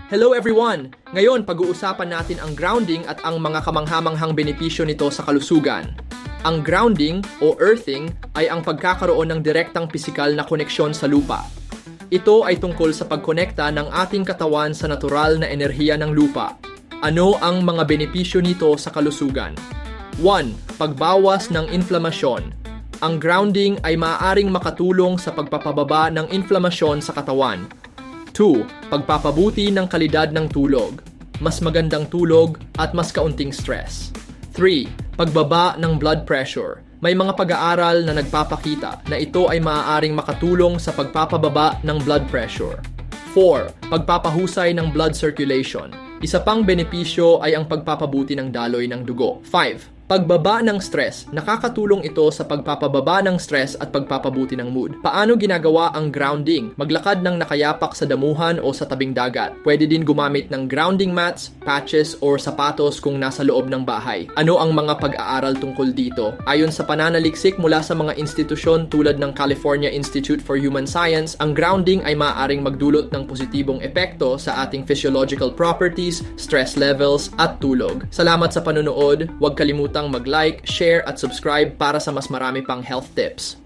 Hello everyone! Ngayon, pag-uusapan natin ang grounding at ang mga kamanghamanghang benepisyo nito sa kalusugan. Ang grounding o earthing ay ang pagkakaroon ng direktang pisikal na koneksyon sa lupa. Ito ay tungkol sa pagkonekta ng ating katawan sa natural na enerhiya ng lupa. Ano ang mga benepisyo nito sa kalusugan? 1. Pagbawas ng inflamasyon. Ang grounding ay maaaring makatulong sa pagpapababa ng inflamasyon sa katawan. 2. Pagpapabuti ng kalidad ng tulog. Mas magandang tulog at mas kaunting stress. 3. Pagbaba ng blood pressure. May mga pag-aaral na nagpapakita na ito ay maaaring makatulong sa pagpapababa ng blood pressure. 4. Pagpapahusay ng blood circulation. Isa pang benepisyo ay ang pagpapabuti ng daloy ng dugo. 5. Pagbaba ng stress. Nakakatulong ito sa pagpapababa ng stress at pagpapabuti ng mood. Paano ginagawa ang grounding? Maglakad ng nakayapak sa damuhan o sa tabing dagat. Pwede din gumamit ng grounding mats, patches, or sapatos kung nasa loob ng bahay. Ano ang mga pag-aaral tungkol dito? Ayon sa pananaliksik mula sa mga institusyon tulad ng California Institute for Human Science, ang grounding ay maaaring magdulot ng positibong epekto sa ating physiological properties, stress levels, at tulog. Salamat sa panonood. Huwag kalimutang mag-like, share at subscribe para sa mas marami pang health tips.